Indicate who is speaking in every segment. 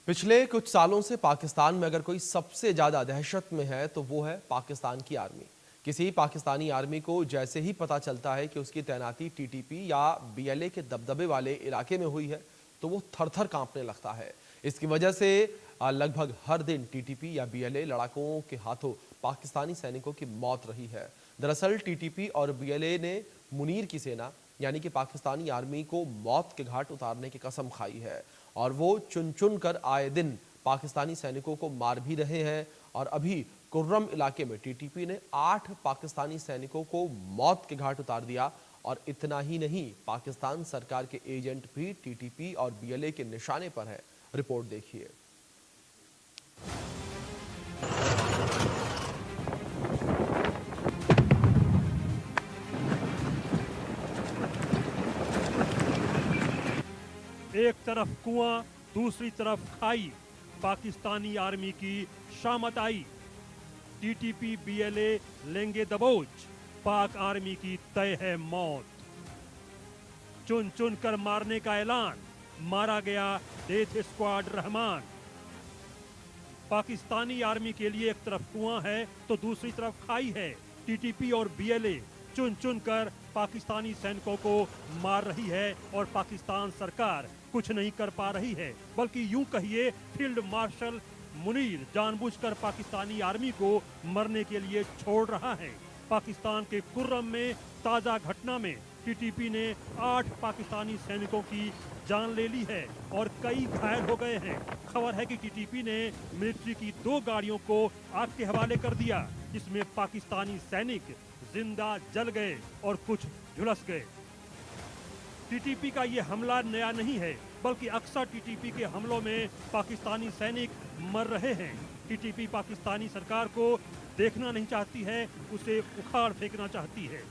Speaker 1: पिछले कुछ सालों से पाकिस्तान में अगर कोई सबसे ज्यादा दहशत में है तो वो है पाकिस्तान की आर्मी। किसी पाकिस्तानी आर्मी को जैसे ही पता चलता है कि उसकी तैनाती टीटीपी या बीएलए के दबदबे वाले इलाके में हुई है तो वो थर थर कांपने लगता है। इसकी वजह से लगभग हर दिन टीटीपी या बीएलए लड़ाकों के हाथों पाकिस्तानी सैनिकों की मौत रही है। दरअसल टीटीपी और बीएलए ने मुनीर की सेना यानी कि पाकिस्तानी आर्मी को मौत के घाट उतारने की कसम खाई है और वो चुन चुन कर आए दिन पाकिस्तानी सैनिकों को मार भी रहे हैं। और अभी कुर्रम इलाके में टीटीपी ने 8 पाकिस्तानी सैनिकों को मौत के घाट उतार दिया। और इतना ही नहीं, पाकिस्तान सरकार के एजेंट भी टीटीपी और बीएलए के निशाने पर हैं। रिपोर्ट देखिए।
Speaker 2: एक तरफ कुआं, दूसरी तरफ खाई। पाकिस्तानी आर्मी की शामत आई। टीटीपी बीएलए लेंगे दबोच। पाक आर्मी की तय है मौत। चुन चुन कर मारने का ऐलान। मारा गया death squad Rahman. Pakistani army के लिए एक तरफ कुआं है तो दूसरी तरफ खाई है। टीटीपी और बीएलए चुन चुन कर पाकिस्तानी सैनिकों को मार रही है और पाकिस्तान सरकार कुछ नहीं कर पा रही है, बल्कि यूं कहिए फील्ड मार्शल मुनीर जानबूझकर पाकिस्तानी आर्मी को मरने के लिए छोड़ रहा है। पाकिस्तान के कुर्रम में ताजा घटना में टीटीपी ने 8 पाकिस्तानी सैनिकों की जान ले ली है और कई घायल हो गए हैं। खबर है कि टीटीपी ने मिलिट्री की 2 गाड़ियों को आग के हवाले कर दिया, जिसमें पाकिस्तानी सैनिक जिंदा जल गए और कुछ झुलस गए। टीटीपी का ये हमला नया नहीं है, बल्कि अक्सर टीटीपी के हमलों में पाकिस्तानी सैनिक मर रहे हैं। टीटीपी पाकिस्तानी सरकार को देखना नहीं चाहती है, उसे उखाड़ फेंकना चाहती है।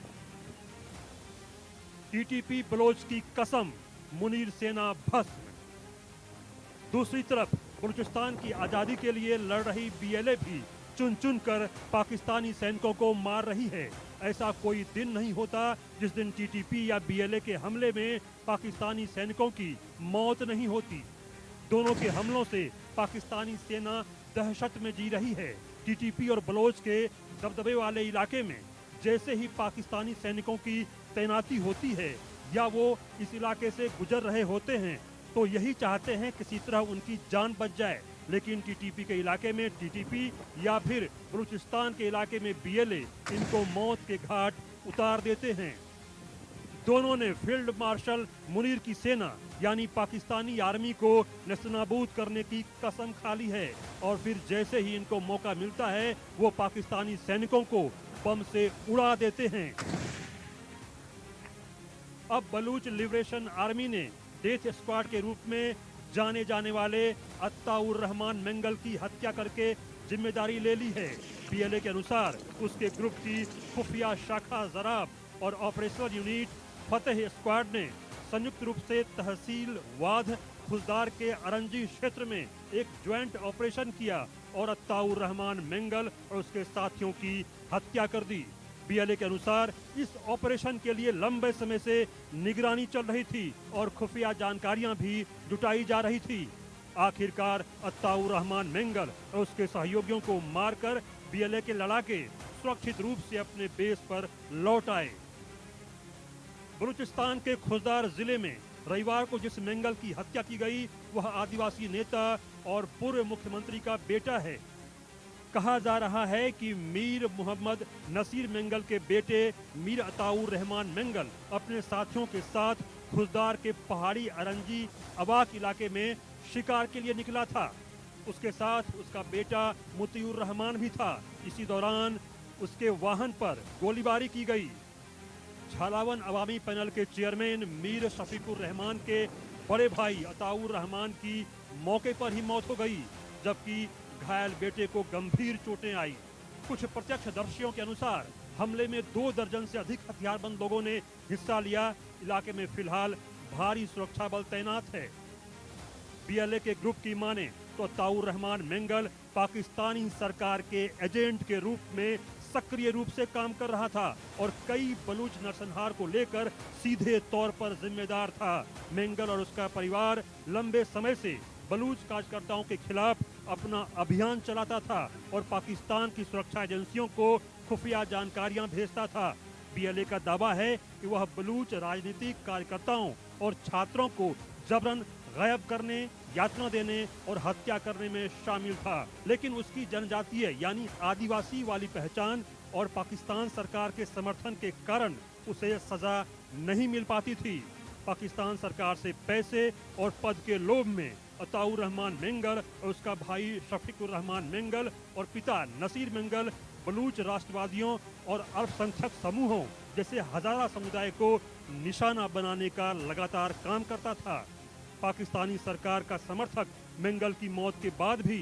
Speaker 2: टीटीपी बलोच की कसम, मुनीर सेना भस्म। दूसरी तरफ बलूचिस्तान की आजादी के लिए लड़ रही बीएलए भी चुन चुन कर पाकिस्तानी सैनिकों को मार रही है। ऐसा कोई दिन नहीं होता जिस दिन टीटीपी या बीएलए के हमले में पाकिस्तानी सैनिकों की मौत नहीं होती। दोनों के हमलों से पाकिस्तानी सेना दहशत में जी रही है। टीटीपी और बलोच के दबदबे वाले इलाके में जैसे ही पाकिस्तानी सैनिकों की तैनाती होती है या वो इस इलाके से गुजर रहे होते हैं तो यही चाहते हैं किसी तरह उनकी जान बच जाए। लेकिन टीटीपी के इलाके में टीटीपी या फिर बलूचिस्तान के इलाके में बीएलए इनको मौत के घाट उतार देते हैं। दोनों ने फील्ड मार्शल मुनीर की सेना यानी पाकिस्तानी आर्मी को नेस्तनाबूद करने की कसम खा ली है और फिर जैसे ही इनको मौका मिलता है वो पाकिस्तानी सैनिकों को बम से उड़ा देते हैं। अब बलूच लिबरेशन आर्मी ने डेथ स्क्वाड के रूप में जाने जाने वाले अत्ताउर रहमान मेंगल की हत्या करके जिम्मेदारी ले ली है। बीएलए के अनुसार उसके ग्रुप की खुफिया शाखा जराब और ऑपरेशनल यूनिट फतेह स्क्वाड ने संयुक्त रूप से तहसील वाध खुजदार के अरंजी क्षेत्र में एक ज्वाइंट ऑपरेशन किया और अत्ताउर रहमान मेंगल और उसके साथियों की हत्या कर दी। बीएलए के अनुसार इस ऑपरेशन के लिए लंबे समय से निगरानी चल रही थी और खुफिया जानकारियां भी जुटाई जा रही थी। आखिरकार अत्ताउर रहमान मेंगल और उसके सहयोगियों को मारकर बीएलए के लड़ाके सुरक्षित रूप से अपने बेस पर लौट आए। बलूचिस्तान के खुजदार जिले में रविवार को जिस मेंगल की हत्या की गई वह आदिवासी नेता और पूर्व मुख्यमंत्री का बेटा है। कहा जा रहा है कि मीर मोहम्मद नसीर मेंगल के बेटे मीर अताउर रहमान मेंगल अपने साथियों के साथ खुजदार के पहाड़ी अरंजी अबाक इलाके में शिकार के लिए निकला था। उसके साथ उसका बेटा मुतीउर रहमान भी था। इसी दौरान उसके वाहन पर गोलीबारी की गई। झालावन अवामी पैनल के चेयरमैन मीर शफीकुर रहमान के बड़े भाई अताउर रहमान की मौके पर ही मौत हो गई, जबकि घायल बेटे को गंभीर चोटें आई। कुछ प्रत्यक्षदर्शियों के अनुसार हमले में 2 दर्जन से अधिक हथियारबंद लोगों ने हिस्सा लिया। इलाके में फिलहाल भारी सुरक्षा बल तैनात है। बीएलए के ग्रुप की माने तो अत्ताउर रहमान मेंगल पाकिस्तानी सरकार के एजेंट के रूप में सक्रिय रूप से काम कर रहा था और कई बलूच नरसंहार को लेकर सीधे तौर पर जिम्मेदार था। मेंगल और उसका परिवार लंबे समय से बलूच कार्यकर्ताओं के खिलाफ अपना अभियान चलाता था और पाकिस्तान की सुरक्षा एजेंसियों को खुफिया जानकारियां भेजता था। बीएलए का दावा है कि वह बलूच राजनीतिक कार्यकर्ताओं और छात्रों को जबरन गायब करने, यातना देने और हत्या करने में शामिल था, लेकिन उसकी जनजातीय यानी आदिवासी वाली पहचान और पाकिस्तान सरकार के समर्थन के कारण उसे सजा नहीं मिल पाती थी। पाकिस्तान सरकार से पैसे और पद के लोभ में अताउर रहमान मेंगल और उसका भाई शफीकुर रहमान मेंगल और पिता नसीर मेंगल बलूच राष्ट्रवादियों और अल्पसंख्यक समूहों जैसे हजारा समुदाय को निशाना बनाने का लगातार काम करता था। पाकिस्तानी सरकार का समर्थक मेंगल की मौत के बाद भी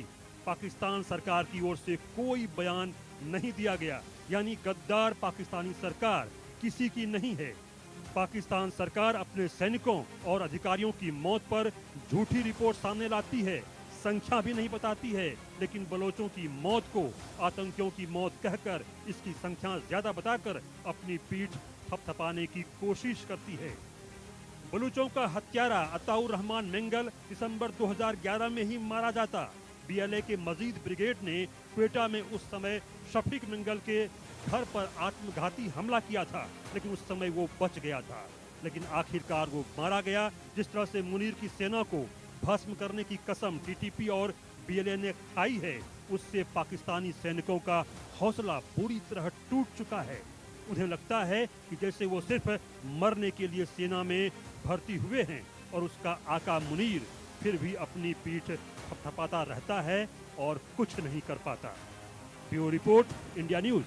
Speaker 2: पाकिस्तान सरकार की ओर से कोई बयान नहीं दिया गया, यानी गद्दार पाकिस्तानी सरकार किसी की नहीं है। पाकिस्तान सरकार अपने सैनिकों और अधिकारियों की मौत पर झूठी रिपोर्ट सामने लाती है, संख्या भी नहीं बताती है, लेकिन बलोचों की मौत को आतंकियों की मौत कहकर इसकी संख्या ज्यादा बताकर अपनी पीठ थपथपाने की कोशिश करती है। बलूचों का हत्यारा अताउर रहमान मेंगल दिसंबर 2011 में ही मारा जाता। बीएलए के मजीद ब्रिगेड ने क्वेटा में उस समय शफीक मेंगल के घर पर आत्मघाती हमला किया था, लेकिन उस समय वो बच गया था। लेकिन आखिरकार वो मारा गया। जिस तरह से मुनीर की सेना को भस्म करने की कसम टीटीपी और बीएलए ने खाई है, उससे पाकिस्तानी सैनिकों का हौसला पूरी तरह टूट चुका है। उन्हें लगता है कि जैसे वो सिर्फ मरने के लिए सेना में भर्ती हुए हैं और उसका आका मुनीर फिर भी अपनी पीठ थपथपाता रहता है और कुछ नहीं कर पाता। Bureau report, India news.